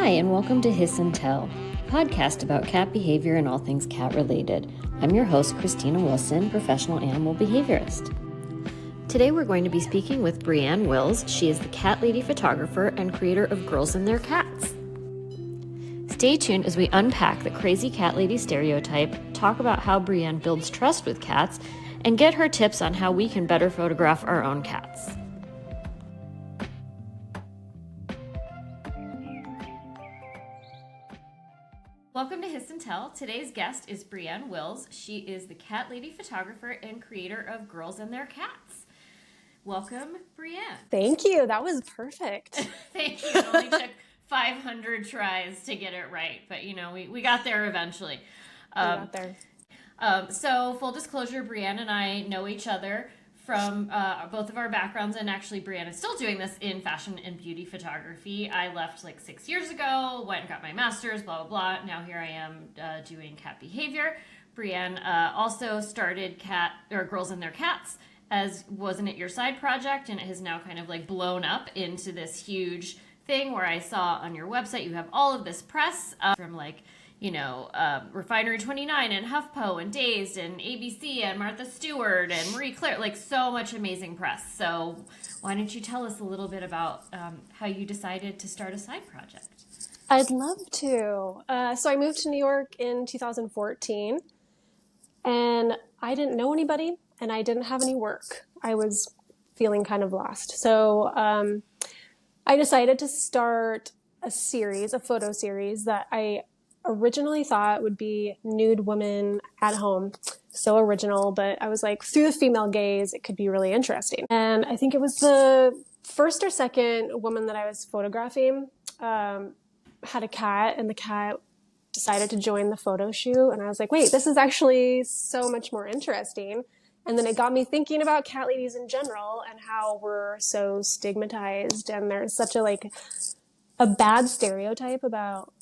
Hi, and welcome to Hiss and Tell, a podcast about cat behavior and all things cat related. I'm your host, Christina Wilson, professional animal behaviorist. Today we're going to be speaking with BriAnne Wills. She is the cat lady photographer and creator of Girls and Their Cats. Stay tuned as we unpack the crazy cat lady stereotype, talk about how BriAnne builds trust with cats, and get her tips on how we can better photograph our own cats. Welcome to Hiss and Tell. Today's guest is BriAnne Wills. She is the cat lady photographer and creator of Girls and Their Cats. Welcome, BriAnne. Thank you. That was perfect. Thank you. It only took 500 tries to get it right, but we got there eventually. We got there. So full disclosure, BriAnne and I know each other from both of our backgrounds, and actually BriAnne is still doing this in fashion and beauty photography. I left like 6 years ago, went and got my master's, blah, blah, blah. Now here I am doing cat behavior. BriAnne also started Girls and Their Cats, as wasn't it your side project, and it has now kind of like blown up into this huge thing where I saw on your website you have all of this press from Refinery 29 and HuffPo and Dazed and ABC and Martha Stewart and Marie Claire, like so much amazing press. So why don't you tell us a little bit about how you decided to start a side project? I'd love to. So I moved to New York in 2014, and I didn't know anybody, and I didn't have any work. I was feeling kind of lost. So I decided to start a photo series that I originally thought would be nude women at home. So original, but I was like, through the female gaze, it could be really interesting. And I think it was the first or second woman that I was photographing had a cat, and the cat decided to join the photo shoot. And I was like, wait, this is actually so much more interesting. And then it got me thinking about cat ladies in general and how we're so stigmatized, and there's such a bad stereotype about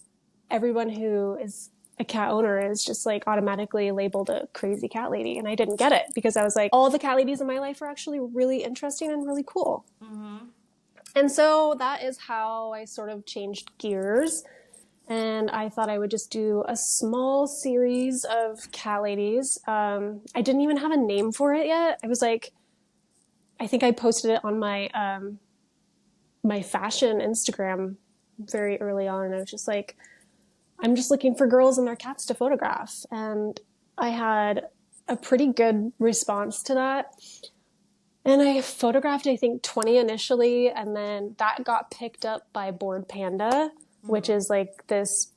everyone who is a cat owner is just like automatically labeled a crazy cat lady. And I didn't get it, because I was like, all the cat ladies in my life are actually really interesting and really cool. Mm-hmm. And so that is how I sort of changed gears. And I thought I would just do a small series of cat ladies. I didn't even have a name for it yet. I was like, I think I posted it on my my fashion Instagram very early on. And I was just like, I'm just looking for girls and their cats to photograph. And I had a pretty good response to that. And I photographed, I think, 20 initially. And then that got picked up by Bored Panda, which is like this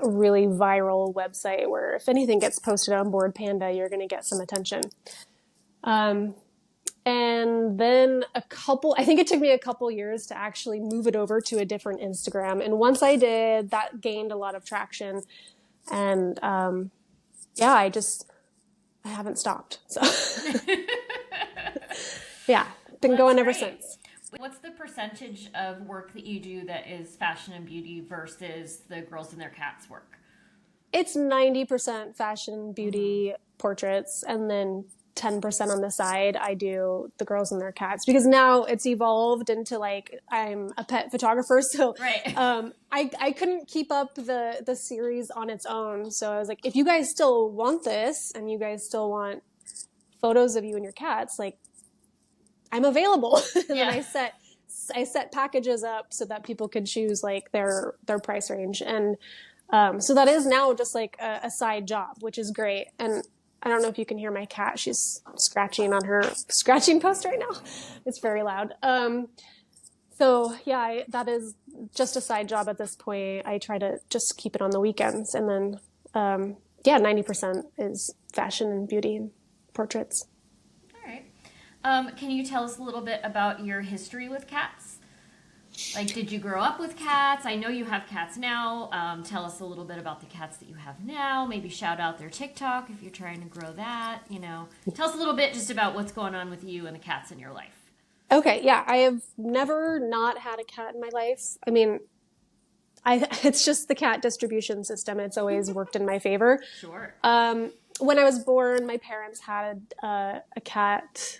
really viral website where if anything gets posted on Bored Panda, you're going to get some attention. And then I think it took me a couple years to actually move it over to a different Instagram. And once I did, that gained a lot of traction. And I haven't stopped. So yeah, been going ever since. What's the percentage of work that you do that is fashion and beauty versus the Girls and Their Cats work? It's 90% fashion, beauty, portraits, and then 10% on the side, I do the Girls and Their Cats, because now it's evolved into like, I'm a pet photographer. So right. I couldn't keep up the series on its own. So I was like, if you guys still want this and you guys still want photos of you and your cats, like, I'm available. And then I set packages up so that people could choose like their price range. And so that is now just like a side job, which is great. And I don't know if you can hear my cat. She's scratching on her scratching post right now. It's very loud. That is just a side job at this point. I try to just keep it on the weekends. And then, 90% is fashion and beauty and portraits. All right. Can you tell us a little bit about your history with cats? Like, did you grow up with cats? I know you have cats now. Tell us a little bit about the cats that you have now. Maybe shout out their TikTok if you're trying to grow that. Tell us a little bit just about what's going on with you and the cats in your life. Okay, yeah. I have never not had a cat in my life. I mean, it's just the cat distribution system. It's always worked in my favor. Sure. When I was born, my parents had a cat.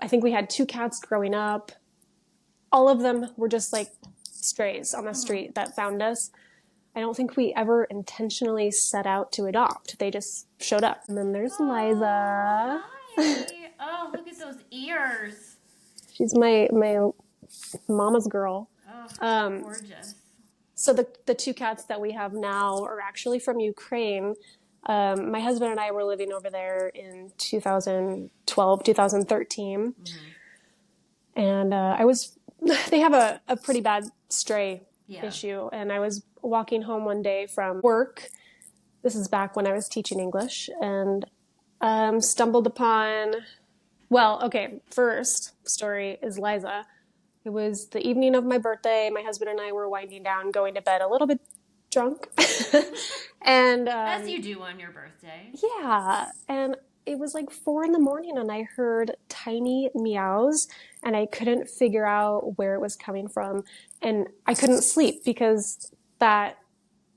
I think we had 2 cats growing up. All of them were just like strays on the street that found us. I don't think we ever intentionally set out to adopt. They just showed up. And then there's Liza. Hi. Oh, look at those ears. She's my mama's girl. Oh, gorgeous. So the two cats that we have now are actually from Ukraine. My husband and I were living over there in 2012, 2013. And they have a pretty bad stray issue. And I was walking home one day from work. This is back when I was teaching English, and stumbled upon, first story is Liza. It was the evening of my birthday. My husband and I were winding down, going to bed a little bit drunk. And as you do on your birthday. Yeah. And it was like 4 a.m. and I heard tiny meows and I couldn't figure out where it was coming from. And I couldn't sleep because that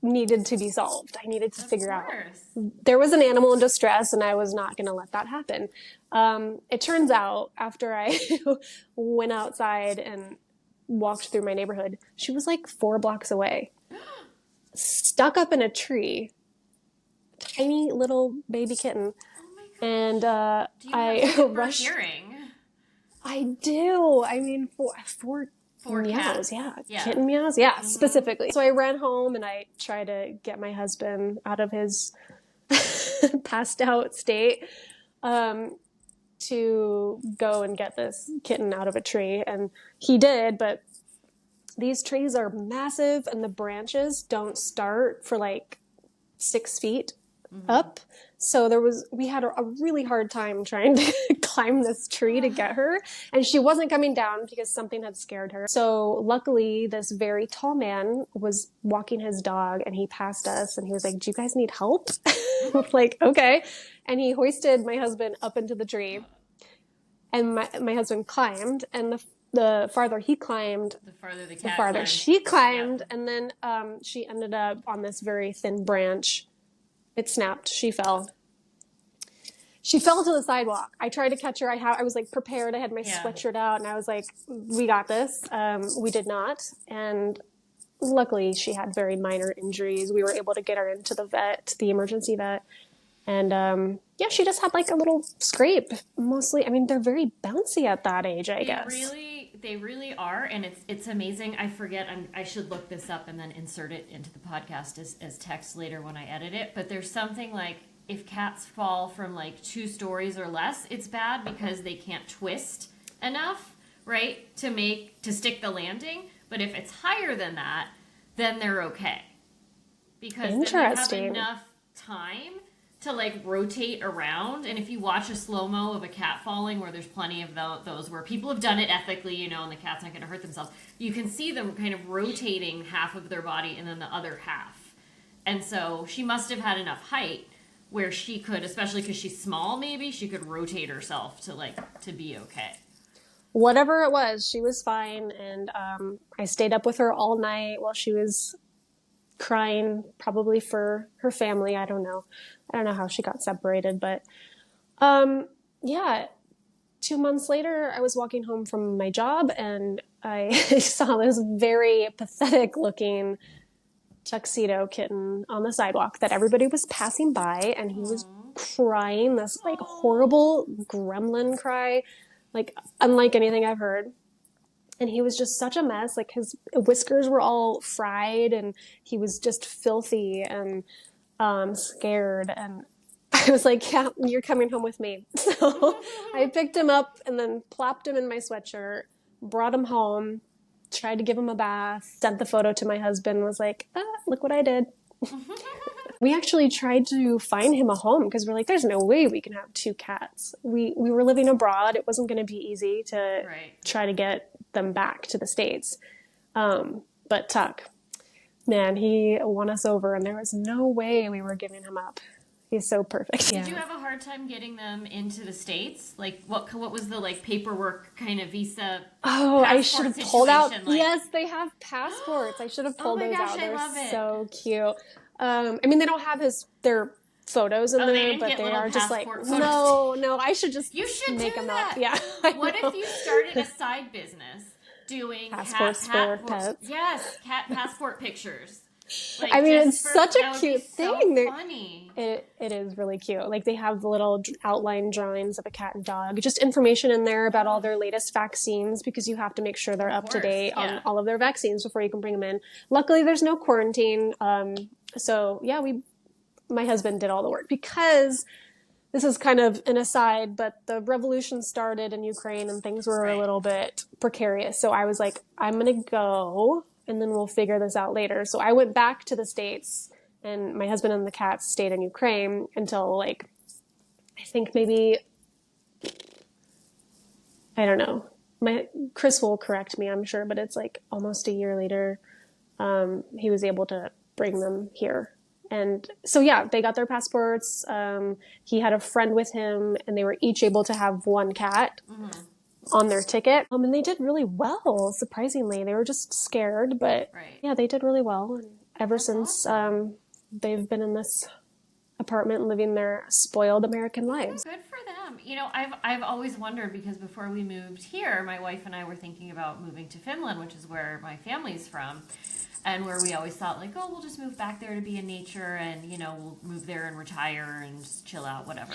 needed to be solved. I needed to figure out. There was an animal in distress and I was not going to let that happen. It turns out after I went outside and walked through my neighborhood, she was like 4 blocks away, stuck up in a tree, tiny little baby kitten. And do you have rushed. Hearing? I do. I mean, four meows, yeah. Kitten meows, yeah, specifically. So I ran home and I tried to get my husband out of his passed out state to go and get this kitten out of a tree, and he did. But these trees are massive, and the branches don't start for like 6 feet up. So we had a really hard time trying to climb this tree to get her. And she wasn't coming down because something had scared her. So luckily, this very tall man was walking his dog and he passed us and he was like, "Do you guys need help?" I was like, "Okay." And he hoisted my husband up into the tree. And my husband climbed, and the farther he climbed, the farther she climbed. Yeah. And then she ended up on this very thin branch. It snapped. She fell. She fell to the sidewalk. I tried to catch her. I was like prepared. I had my sweatshirt out, and I was like, "We got this." We did not, and luckily she had very minor injuries. We were able to get her into the emergency vet, and she just had like a little scrape. Mostly, I mean, they're very bouncy at that age, I guess. They really are, and it's amazing. I forget. I should look this up and then insert it into the podcast as text later when I edit it. But there's something like, if cats fall from like 2 stories or less, it's bad because they can't twist enough, right, to stick the landing. But if it's higher than that, then they're okay, because then they have enough time to like rotate around. And if you watch a slow-mo of a cat falling, where there's plenty of those where people have done it ethically, and the cat's not going to hurt themselves, you can see them kind of rotating half of their body and then the other half. And so she must have had enough height where she could, especially because she's small, maybe she could rotate herself to be okay. Whatever it was, she was fine. And I stayed up with her all night while she was crying, probably for her family. I don't know how she got separated, but 2 months later, I was walking home from my job and I saw this very pathetic looking tuxedo kitten on the sidewalk that everybody was passing by, and he was crying this like horrible gremlin cry, like unlike anything I've heard. And he was just such a mess. Like, his whiskers were all fried and he was just filthy and scared. And I was like, "Yeah, you're coming home with me." So I picked him up and then plopped him in my sweatshirt, brought him home, tried to give him a bath, sent the photo to my husband, was like, "Look what I did." We actually tried to find him a home because we're like, there's no way we can have 2 cats. We were living abroad. It wasn't going to be easy to try to get them back to the States. But Tuck, man, he won us over, and there was no way we were giving him up. He's so perfect. Did you have a hard time getting them into the States? Like, what was the like paperwork kind of visa? Oh, I should have pulled out. Like... Yes, they have passports. I should have pulled those out. They're so cute. I mean, they don't have their photos in there, but they are just like, no, I should just make them up. Yeah. What if you started a side business doing passports for pets. Yes, cat passport pictures. Like, I mean, just it's for, such that a would cute be thing. so funny. It is really cute. Like they have the little outline drawings of a cat and dog, just information in there about all their latest vaccines because you have to make sure they're Of up to course, date on yeah. all of their vaccines before you can bring them in. Luckily, there's no quarantine. So yeah, my husband did all the work because this is kind of an aside, but the revolution started in Ukraine and things were a little bit precarious. So I was like, I'm going to go and then we'll figure this out later. So I went back to the States and my husband and the cats stayed in Ukraine until like, I think maybe, I don't know. Chris will correct me, I'm sure, but it's like almost a year later. He was able to bring them here. And so, yeah, they got their passports. He had a friend with him and they were each able to have one cat on their ticket. And they did really well, surprisingly. They were just scared, but yeah, they did really well. And ever since, awesome. They've been in this apartment living their spoiled American lives. Good for them. You know, I've always wondered because before we moved here, my wife and I were thinking about moving to Finland, which is where my family's from. And where we always thought, like, oh, we'll just move back there to be in nature and, you know, we'll move there and retire and just chill out, whatever.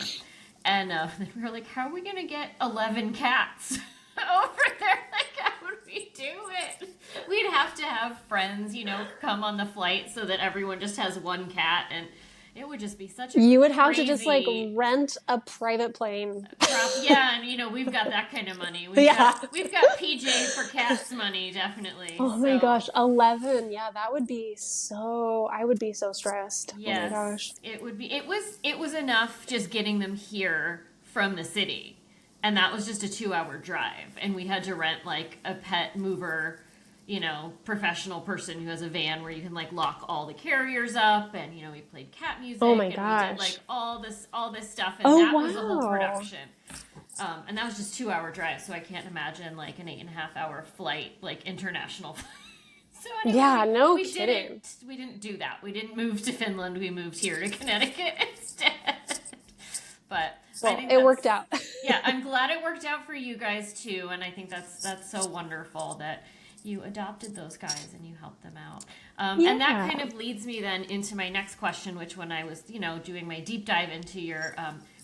And then we were like, how are we going to get 11 cats over there? Like, how would we do it? We'd have to have friends, you know, come on the flight so that everyone just has one cat. And it would just be such a You would have to just, like, rent a private plane. Yeah, and, you know, we've got that kind of money. We've got PJ for cats money, definitely. Oh, my gosh. 11. Yeah, that would be so... I would be so stressed. Yes, oh, my gosh. It would be. It was enough just getting them here from the city. And that was just a 2-hour drive. And we had to rent, like, a pet mover, you know, professional person who has a van where you can like lock all the carriers up, and you know, we played cat music. Oh my and gosh! We did like all this stuff, and that was the whole production. And that was just 2-hour drive, so I can't imagine like an 8.5-hour flight, like international. So anyway, yeah, no we kidding. We didn't do that. We didn't move to Finland. We moved here to Connecticut instead. But well, it worked out. Yeah, I'm glad it worked out for you guys too, and I think that's so wonderful that you adopted those guys and you helped them out. And that kind of leads me then into my next question, which when I was, you know, doing my deep dive into your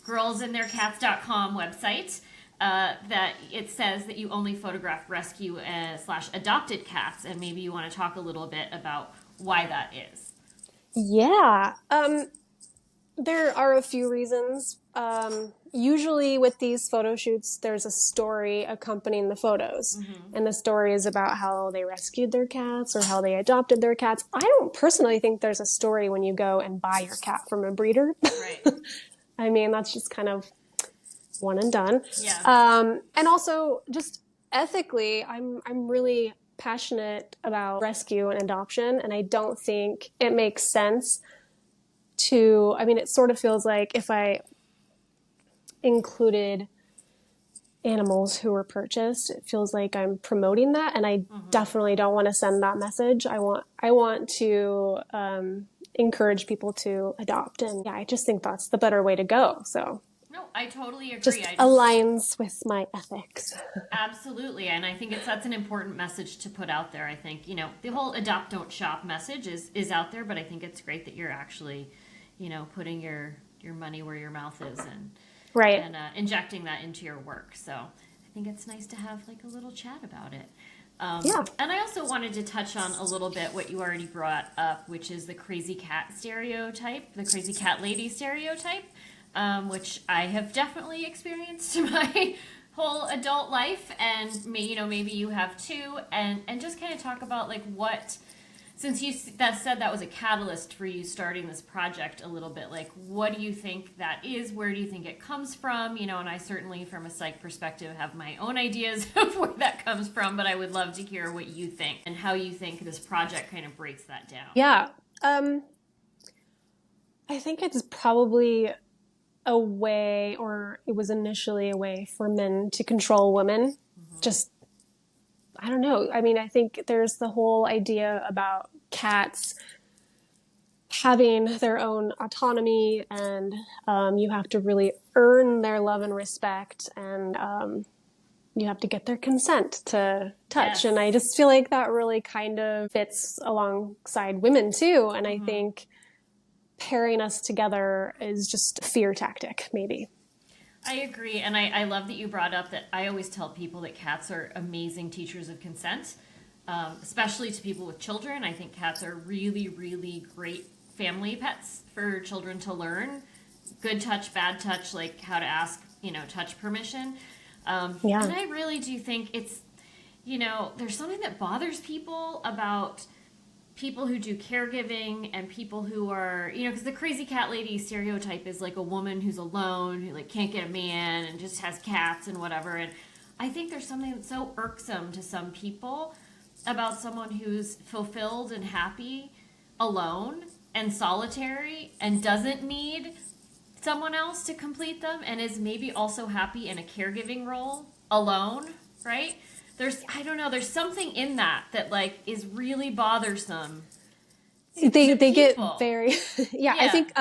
girlsandtheircats.com website, that it says that you only photograph rescue / adopted cats, and maybe you want to talk a little bit about why that is. Yeah. There are a few reasons. Usually with these photo shoots, there's a story accompanying the photos. Mm-hmm. And the story is about how they rescued their cats or how they adopted their cats. I don't personally think there's a story when you go and buy your cat from a breeder. Right. I mean, that's just kind of one and done. Yeah. And also just ethically, I'm really passionate about rescue and adoption. And I don't think it makes sense I mean, it sort of feels like if I included animals who were purchased, it feels like I'm promoting that, and I definitely don't want to send that message. I want to encourage people to adopt, and yeah, I just think that's the better way to go. So no, I totally agree. Just aligns with my ethics. Absolutely, and I think that's an important message to put out there. I think, you know, the whole adopt, don't shop message is out there, but I think it's great that you're actually, you know, putting your money where your mouth is and injecting that into your work. So I think it's nice to have like a little chat about it. And I also wanted to touch on a little bit what you already brought up, which is the crazy cat stereotype, the crazy cat lady stereotype, which I have definitely experienced in my whole adult life, and maybe you have too, and just kind of talk about like what, since you said that was a catalyst for you starting this project a little bit, like what do you think that is? Where do you think it comes from? You know, and I certainly from a psych perspective have my own ideas of where that comes from, but I would love to hear what you think and how you think this project kind of breaks that down. Yeah. I think it's probably a way, or it was initially a way for men to control women. Just, I don't know. I mean, I think there's the whole idea about cats having their own autonomy, and you have to really earn their love and respect. And you have to get their consent to touch. Yes. And I just feel like that really kind of fits alongside women too. And I think pairing us together is just a fear tactic, maybe. I agree. And I love that you brought up that I always tell people that cats are amazing teachers of consent, especially to people with children. I think cats are really, really great family pets for children to learn. Good touch, bad touch, like how to ask, touch permission. Yeah. And I really do think it's, there's something that bothers people about people who do caregiving and people who are, because the crazy cat lady stereotype is like a woman who's alone, who like can't get a man and just has cats and whatever. And I think there's something that's so irksome to some people about someone who's fulfilled and happy alone and solitary and doesn't need someone else to complete them and is maybe also happy in a caregiving role alone, right? There's something in that like is really bothersome. They get people. very, yeah, I think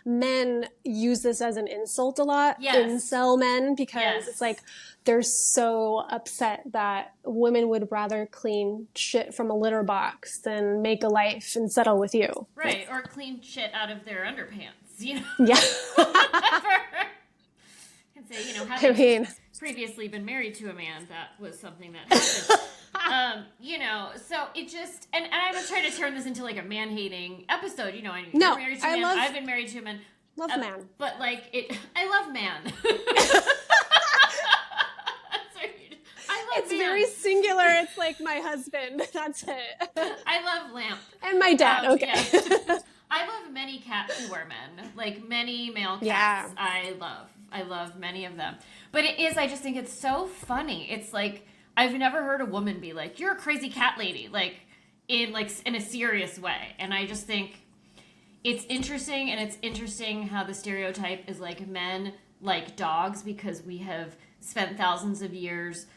men use this as an insult a lot, incel men, because it's like they're so upset that women would rather clean shit from a litter box than make a life and settle with you. Right, or clean shit out of their underpants, Yeah. And say, having previously been married to a man, that was something that happened. So it just, and I'm not trying to turn this into like a man-hating episode, you're married to a man, I've been married to a man. Love man. But I love man. It's very singular. It's like my husband. That's it. I love lamp. And my dad. Okay. Yeah. I love many cats who are men. Like many male cats. Yeah. I love many of them. But I just think it's so funny. It's like, I've never heard a woman be like, you're a crazy cat lady, in a serious way. And I just think it's interesting, and it's interesting how the stereotype is like men like dogs, because we have spent thousands of years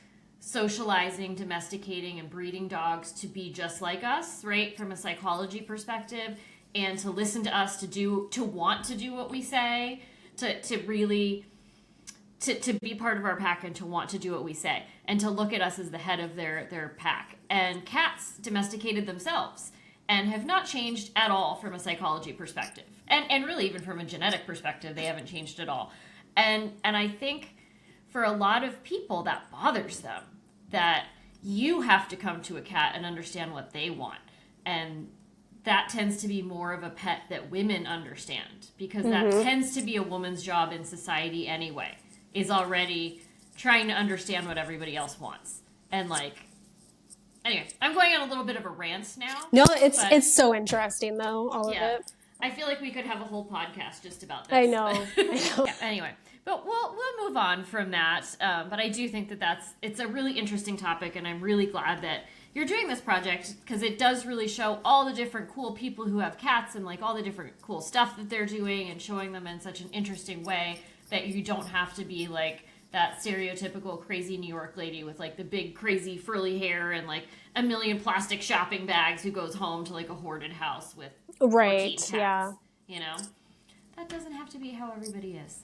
socializing, domesticating, and breeding dogs to be just like us, right? From a psychology perspective, and to listen to us, to want to do what we say, to really to be part of our pack, and to want to do what we say, and to look at us as the head of their pack. And cats domesticated themselves and have not changed at all from a psychology perspective. And really even from a genetic perspective, they haven't changed at all. And I think for a lot of people that bothers them, that you have to come to a cat and understand what they want. And that tends to be more of a pet that women understand, because that tends to be a woman's job in society anyway, is already trying to understand what everybody else wants. And anyway, I'm going on a little bit of a rant now. No, it's so interesting though, all of it. I feel like we could have a whole podcast just about this. I know. Yeah, anyway, but we'll move on from that. But I do think it's a really interesting topic, and I'm really glad that you're doing this project, because it does really show all the different cool people who have cats, and all the different cool stuff that they're doing, and showing them in such an interesting way that you don't have to be that stereotypical crazy New York lady with the big crazy frilly hair and a million plastic shopping bags who goes home to a hoarded house with 14 cats. Yeah. That doesn't have to be how everybody is.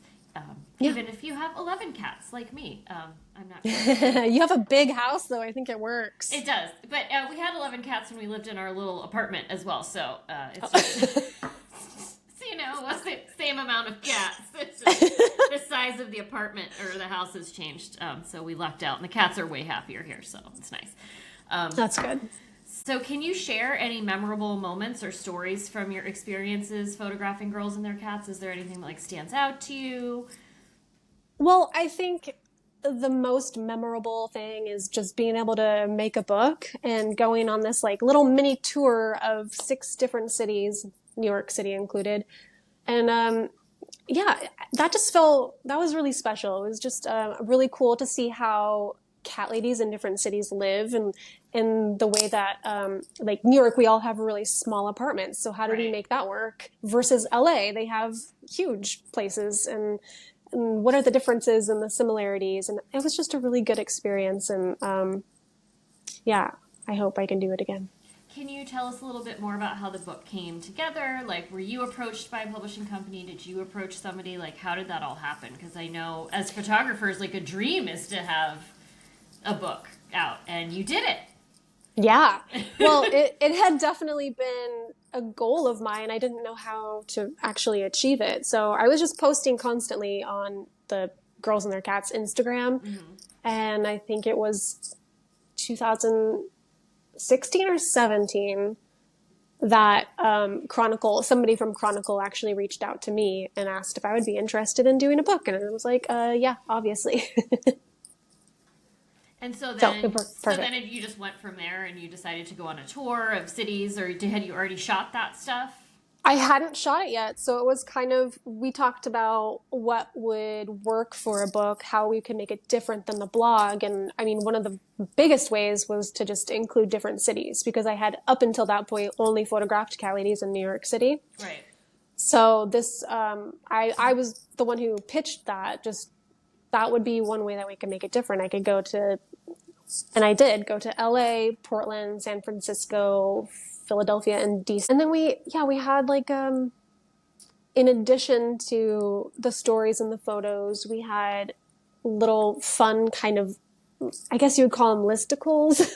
Even if you have 11 cats like me, I'm not sure. You have a big house though. I think it works. It does. But we had 11 cats when we lived in our little apartment as well. So it's just, it was the same amount of cats. It's just the size of the apartment or the house has changed. So we lucked out, and the cats are way happier here. So it's nice. That's good. So can you share any memorable moments or stories from your experiences photographing girls and their cats? Is there anything that stands out to you? Well, I think the most memorable thing is just being able to make a book and going on this little mini tour of 6 different cities, New York City included. And that was really special. It was just really cool to see how cat ladies in different cities live, and in the way that New York, we all have really small apartments. So how do we make that work? Versus LA, they have huge places, and what are the differences and the similarities? And it was just a really good experience. And I hope I can do it again. Can you tell us a little bit more about how the book came together? Were you approached by a publishing company? Did you approach somebody? How did that all happen? Because I know as photographers, a dream is to have a book out, and you did it. Yeah. Well, it had definitely been a goal of mine. I didn't know how to actually achieve it. So I was just posting constantly on the Girls and Their Cats Instagram. And I think it was 2016 or 17 that somebody from Chronicle actually reached out to me and asked if I would be interested in doing a book. And I was like, yeah, obviously. And so So, then, perfect. you just went from there, and you decided to go on a tour of cities, or had you already shot that stuff? I hadn't shot it yet, so it was we talked about what would work for a book, how we could make it different than the blog. And I mean, one of the biggest ways was to just include different cities, because I had up until that point only photographed cat ladies in New York City. Right. So I was the one who pitched that. Just that would be one way that we could make it different. I could and I did go to LA, Portland, San Francisco, Philadelphia, and DC. And then we had in addition to the stories and the photos, we had little fun kind of, I guess you would call them listicles,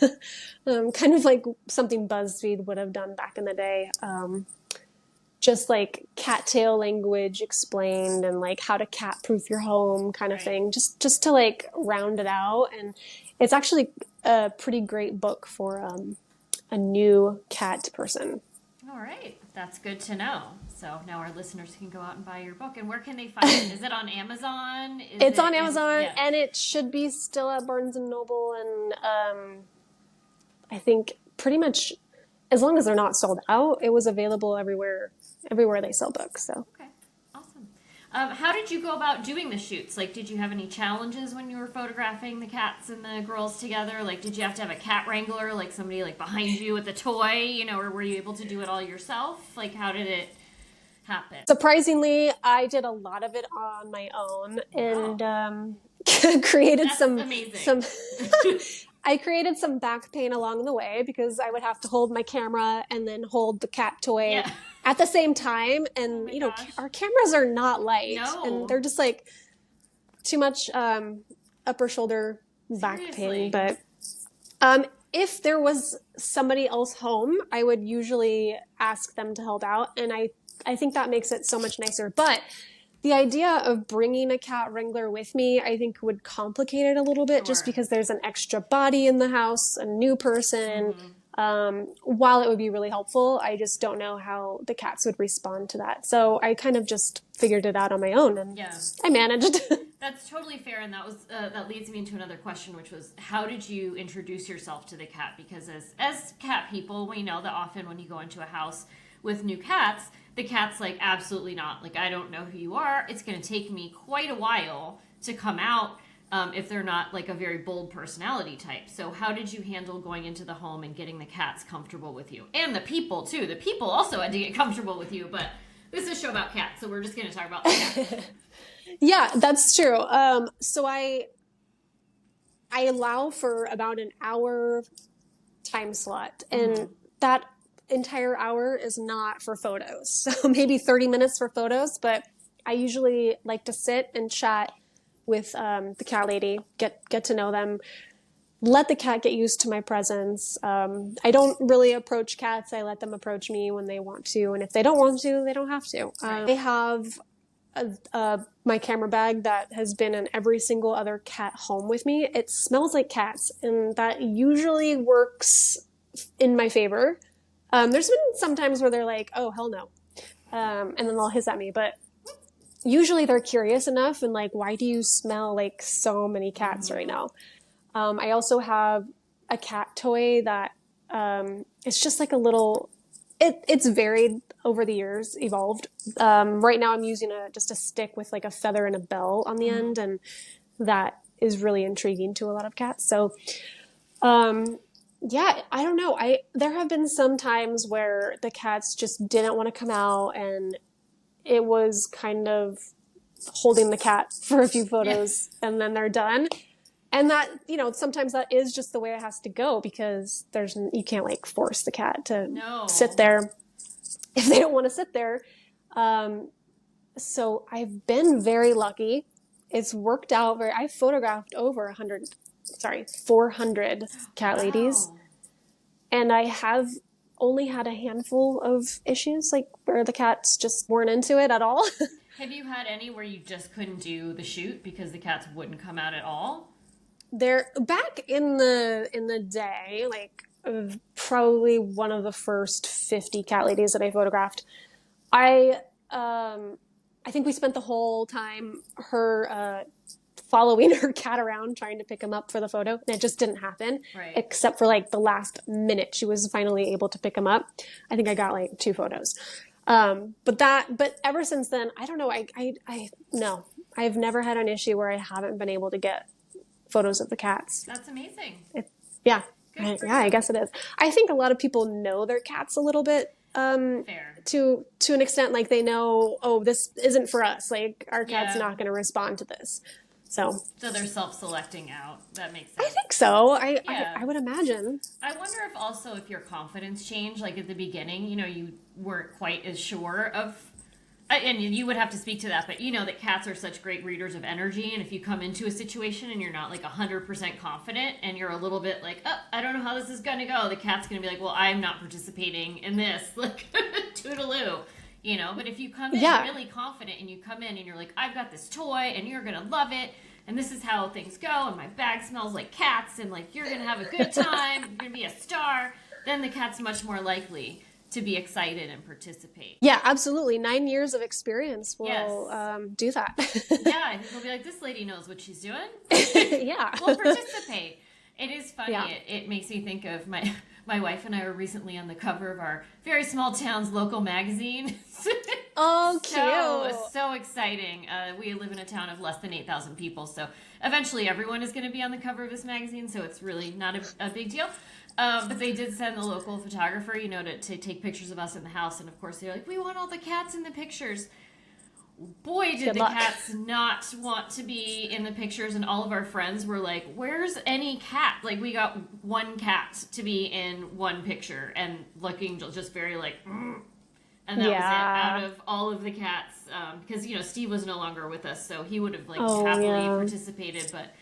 kind of like something BuzzFeed would have done back in the day. Just like cattail language explained, and like how to cat proof your home kind of thing, just to like round it out. And it's actually a pretty great book for a new cat person. All right. That's good to know. So now our listeners can go out and buy your book. And where can they find it? Is it on Amazon? It's on Amazon, and it should be still at Barnes and Noble. And I think pretty much as long as they're not sold out, it was available everywhere they sell books. So. Okay. Awesome. How did you go about doing the shoots? Like, did you have any challenges when you were photographing the cats and the girls together? Like, did you have to have a cat wrangler, like somebody like behind you with a toy, or were you able to do it all yourself? Like, how did it happen? Surprisingly, I did a lot of it on my own, and created some I created some back pain along the way, because I would have to hold my camera and then hold the cat toy at the same time. And, our cameras are not light, and they're just like too much upper shoulder back pain. But if there was somebody else home, I would usually ask them to help out. And I think that makes it so much nicer. But the idea of bringing a cat wrangler with me, I think, would complicate it a little bit, just because there's an extra body in the house, a new person. While it would be really helpful, I just don't know how the cats would respond to that. So I kind of just figured it out on my own, and I managed. That's totally fair, and that leads me into another question, which was, how did you introduce yourself to the cat? Because as cat people, we know that often when you go into a house with new cats, the cat's like, absolutely not. Like, I don't know who you are. It's going to take me quite a while to come out if they're not like a very bold personality type. So how did you handle going into the home and getting the cats comfortable with you? And the people, too. The people also had to get comfortable with you. But this is a show about cats, so we're just going to talk about the cats. Yeah, that's true. So I allow for about an hour time slot. And that entire hour is not for photos. So maybe 30 minutes for photos, but I usually like to sit and chat with the cat lady, get to know them, let the cat get used to my presence. I don't really approach cats. I let them approach me when they want to, and if they don't want to, they don't have to. I have my camera bag that has been in every single other cat home with me. It smells like cats, and that usually works in my favor. There's been some times where they're like, oh, hell no. And then they'll hiss at me. But usually they're curious enough and like, why do you smell like so many cats right now? I also have a cat toy that it's just like a little... It's varied over the years, evolved. Right now I'm using just a stick with like a feather and a bell on the end. And that is really intriguing to a lot of cats. So... yeah, I don't know. There have been some times where the cats just didn't want to come out, and it was kind of holding the cat for a few photos and then they're done. And that, sometimes that is just the way it has to go, because you can't like force the cat to sit there if they don't want to sit there. So I've been very lucky. It's worked out I've photographed over 100 400 cat ladies. Wow. And I have only had a handful of issues, like where the cats just weren't into it at all. Have you had any where you just couldn't do the shoot because the cats wouldn't come out at all? They're back in the day, like probably one of the first 50 cat ladies that I photographed. I I think we spent the whole time her following her cat around trying to pick him up for the photo, and it just didn't happen. Right. Except for like the last minute, she was finally able to pick him up. I think I got like 2 photos. But ever since then, I don't know. No, I've never had an issue where I haven't been able to get photos of the cats. That's amazing. Yeah. Good for Yeah, I you. guess it is. I think a lot of people know their cats a little bit, Fair. to an extent, like they know, oh, this isn't for us. Like our cat's Yeah. not going to respond to this. So So they're self-selecting out. That makes I sense. think so. Yeah. I would imagine. I wonder if also if your confidence changed, like at the beginning, you weren't quite as sure of, and you would have to speak to that, but you know that cats are such great readers of energy, and if you come into a situation and you're not like 100% confident and you're a little bit like, oh, I don't know how this is going to go, the cat's going to be like, well, I'm not participating in this, like, toodaloo. But if you come in Yeah. really confident and you come in and you're like, I've got this toy and you're going to love it and this is how things go and my bag smells like cats and like you're going to have a good time, you're going to be a star, then the cat's much more likely to be excited and participate. Yeah, absolutely. 9 years of experience will Yes. do that. Yeah, they'll be like, this lady knows what she's doing. Yeah. We'll participate. It is funny. Yeah. It makes me think of my wife and I were recently on the cover of our very small town's local magazine. Oh, cute. So exciting. We live in a town of less than 8,000 people, so eventually everyone is going to be on the cover of this magazine, so it's really not a big deal. But they did send the local photographer, to take pictures of us in the house, and of course they're like, we want all the cats in the pictures. Boy, did Good the luck. cats not want to be in the pictures, and all of our friends were like, where's any cat? Like, we got one cat to be in one picture, and looking just very like, and that was it. Yeah. Out of all of the cats, because, Steve was no longer with us, so he would have, like, Oh, happily yeah. participated, but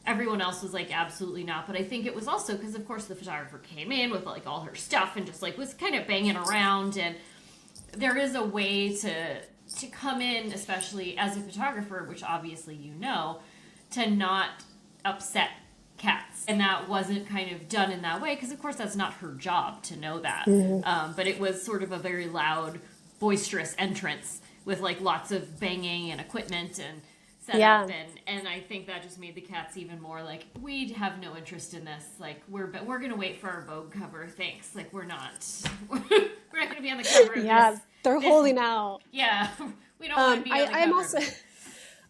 everyone else was like, absolutely not. But I think it was also because, of course, the photographer came in with, like, all her stuff and just, like, was kind of banging around, and there is a way to come in, especially as a photographer, which obviously to not upset cats. And that wasn't kind of done in that way, because of course that's not her job to know that. But it was sort of a very loud, boisterous entrance with like lots of banging and equipment and setup. Yeah. And I think that just made the cats even more like, we have no interest in this. Like, we're going to wait for our Vogue cover. Thanks. Like, we're not going to be on the cover of Yeah, this. they're holding out. Yeah, we don't want to be on the cover. I'm also,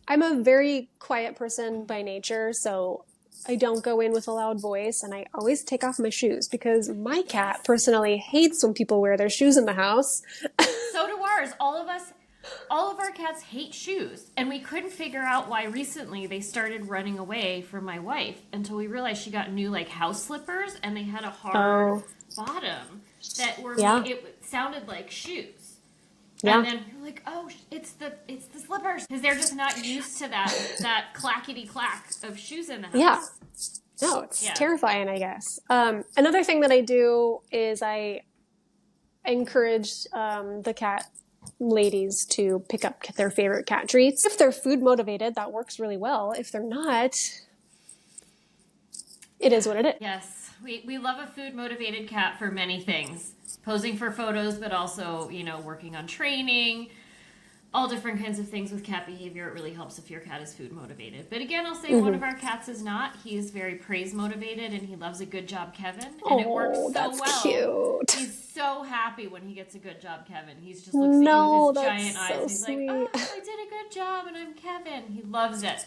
I'm a very quiet person by nature, so I don't go in with a loud voice, and I always take off my shoes because my cat personally hates when people wear their shoes in the house. So do ours. All of our cats hate shoes, and we couldn't figure out why recently they started running away from my wife until we realized she got new like house slippers, and they had a hard bottom that were it sounded like shoes. Yeah. And then we're like, oh, it's the slippers, because they're just not used to that clackety clack of shoes in the house. Yeah. No, it's terrifying, I guess. Another thing that I do is I encourage the cat ladies to pick up their favorite cat treats. If they're food motivated, that works really well. If they're not, it is what it is. Yes, we love a food motivated cat for many things. Posing for photos, but also, working on training, all different kinds of things with cat behavior. It really helps if your cat is food motivated. But again, I'll say one of our cats is not. He is very praise motivated, and he loves a good job, Kevin. And it works so that's well. cute. He's so happy when he gets a good job, Kevin. He's just looks at you with his giant eyes. so He's sweet. like, oh, I did a good job, and I'm Kevin. He loves it.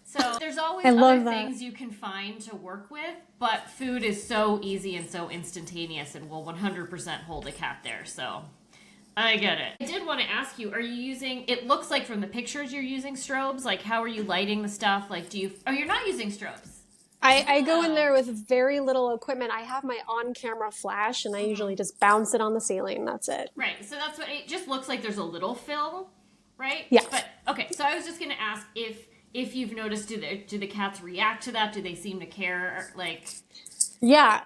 So there's always I love other that. things you can find to work with, but food is so easy and so instantaneous and will 100% hold a cat there. So I get it. I did want to ask you, are you using, it looks like from the pictures you're using strobes, like how are you lighting the stuff? Like you're not using strobes. I go in there with very little equipment. I have my on-camera flash, and I usually just bounce it on the ceiling. That's it. Right. So that's what it just looks like. There's a little fill, right? Yeah. But okay. So I was just going to ask if if you've noticed, do the cats react to that? Do they seem to care? Like, Yeah,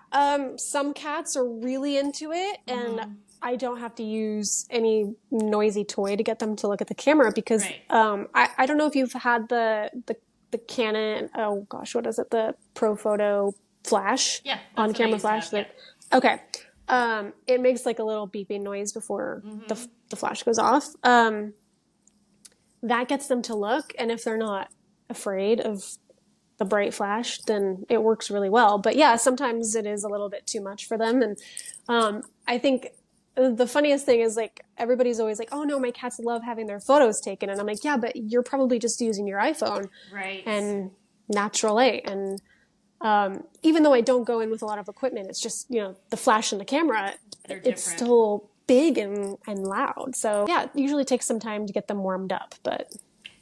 some cats are really into it, and mm-hmm. I don't have to use any noisy toy to get them to look at the camera because Right. I don't know if you've had the Canon, oh gosh, what is it? The Profoto flash, Yeah, that's on what I camera used to flash. have, Okay, it makes like a little beeping noise before Mm-hmm. the flash goes off. That gets them to look, and if they're not afraid of the bright flash, then it works really well. But yeah, sometimes it is a little bit too much for them. And I think the funniest thing is like everybody's always like, "Oh no, my cats love having their photos taken," and I'm like, "Yeah, but you're probably just using your iPhone Right. and natural light." And even though I don't go in with a lot of equipment, it's just the flash and the camera. They're It's different. still big and loud. So yeah, it usually takes some time to get them warmed up, but.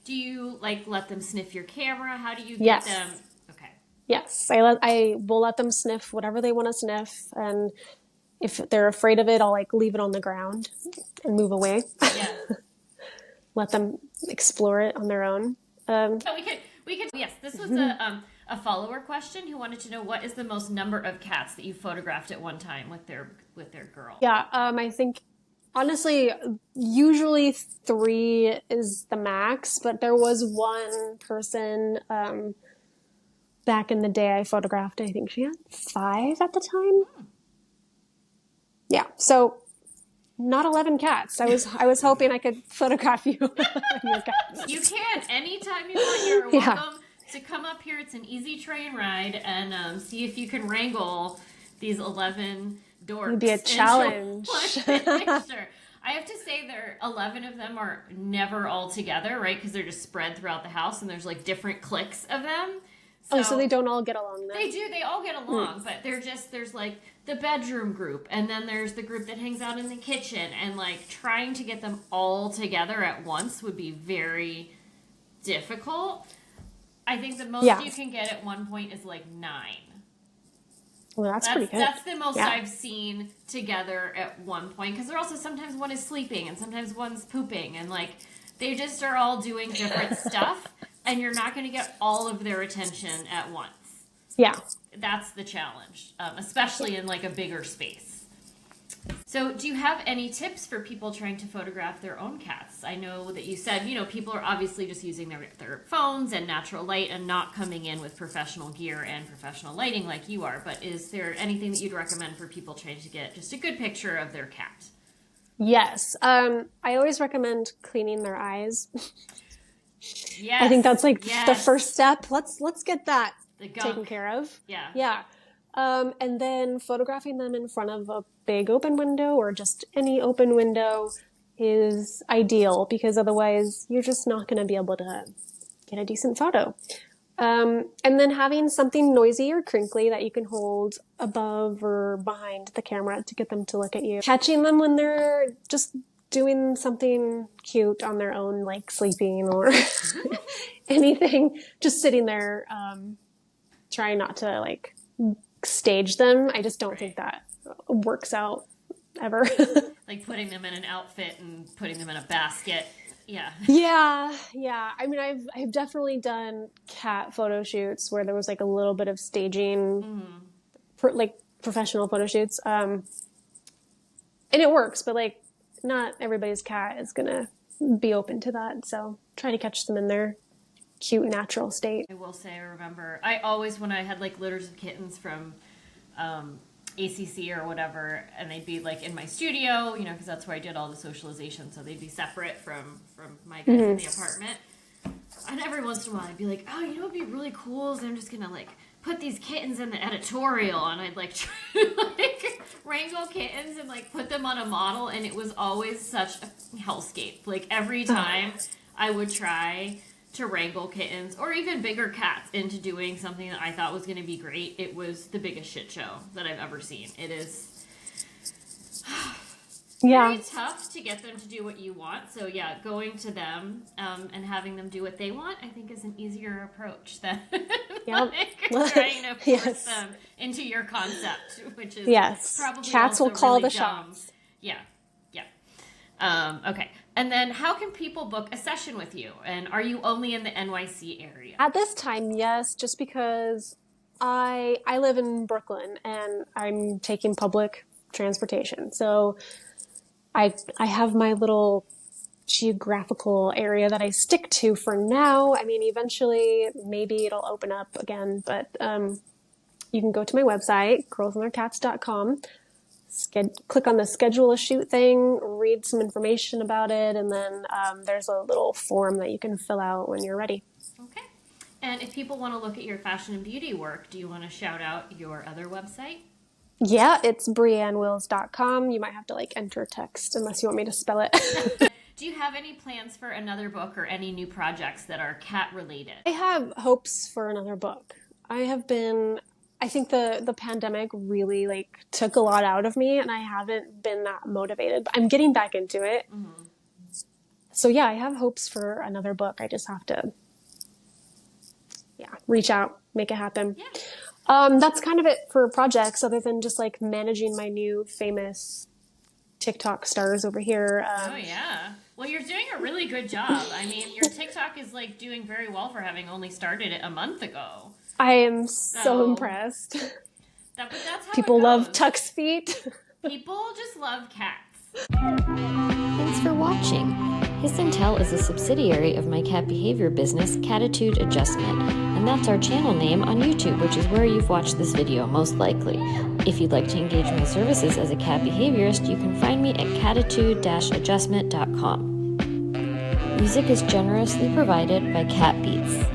Do you like let them sniff your camera? How do you get Yes. them? Okay. Yes, I will let them sniff whatever they want to sniff, and if they're afraid of it, I'll like leave it on the ground and move away. Yeah. Let them explore it on their own. So we could. Yes, this was a follower question who wanted to know what is the most number of cats that you photographed at one time with their girl. Yeah, I think honestly, usually 3 is the max, but there was one person back in the day I photographed. I think she had 5 at the time. Yeah, so not 11 cats. I was hoping I could photograph you. Your cats. You can anytime you want. You're welcome to come up here. It's an easy train ride and see if you can wrangle these 11 dorks. It'd be a challenge. Picture. I have to say, 11 of them are never all together, right? Because they're just spread throughout the house, and there's like different cliques of them. So they don't all get along then? They do. They all get along, but there's like the bedroom group, and then there's the group that hangs out in the kitchen, and like trying to get them all together at once would be very difficult. I think the most you can get at one point is like 9. Well, that's pretty good. That's the most I've seen together at one point, because they're also sometimes one is sleeping and sometimes one's pooping, and like they just are all doing different stuff. And you're not going to get all of their attention at once. Yeah. That's the challenge, especially in like a bigger space. So do you have any tips for people trying to photograph their own cats? I know that you said, people are obviously just using their phones and natural light and not coming in with professional gear and professional lighting like you are. But is there anything that you'd recommend for people trying to get just a good picture of their cat? Yes. I always recommend cleaning their eyes. Yes. I think that's like the first step. Let's get that taken care of. Yeah. Yeah. And then photographing them in front of a big open window or just any open window is ideal, because otherwise you're just not going to be able to get a decent photo. And then having something noisy or crinkly that you can hold above or behind the camera to get them to look at you. Catching them when they're just doing something cute on their own, like sleeping or anything, just sitting there, trying not to like stage them. I just don't think that works out ever. Like putting them in an outfit and putting them in a basket. Yeah. Yeah. I mean, I've definitely done cat photo shoots where there was like a little bit of staging, like professional photo shoots. And it works, but like not everybody's cat is gonna be open to that. So try to catch them in their cute, natural state. I will say, I remember, I always, when I had like litters of kittens from ACC or whatever, and they'd be like in my studio, because that's where I did all the socialization. So they'd be separate from my guys in the apartment. And every once in a while I'd be like, oh, what'd be really cool is I'm just gonna like put these kittens in the editorial, and I'd like try to like wrangle kittens and like put them on a model, and it was always such a hellscape. Like every time I would try to wrangle kittens or even bigger cats into doing something that I thought was going to be great, it was the biggest shit show that I've ever seen. It is very tough to get them to do what you want. So yeah, going to them and having them do what they want, I think, is an easier approach than like trying to force them into your concept, which is probably cats will call really the dumb. shots. Yeah. Okay. And then how can people book a session with you? And are you only in the NYC area? At this time, yes, just because I live in Brooklyn and I'm taking public transportation. So I have my little geographical area that I stick to for now. I mean, eventually maybe it'll open up again, but you can go to my website, girlsandtheircats.com, click on the schedule a shoot thing, read some information about it, and then there's a little form that you can fill out when you're ready. Okay. And if people want to look at your fashion and beauty work, do you want to shout out your other website? Yeah, it's BriAnneWills.com. You might have to enter text unless you want me to spell it. Do you have any plans for another book or any new projects that are cat related? I have hopes for another book. I think the pandemic really took a lot out of me and I haven't been that motivated, but I'm getting back into it. Mm-hmm. So yeah, I have hopes for another book. I just have to, reach out, make it happen. Yeah. That's kind of it for projects other than just managing my new famous TikTok stars over here. Oh yeah. Well, you're doing a really good job. I mean, your TikTok is doing very well for having only started it a month ago. I am so impressed. But that's how people it goes. love Tuck's feet. People just love cats. Thanks for watching. Hiss and Tell is a subsidiary of my cat behavior business, Catitude Adjustment, and that's our channel name on YouTube, which is where you've watched this video most likely. If you'd like to engage my services as a cat behaviorist, you can find me at catitude-adjustment.com. Music is generously provided by Cat Beats.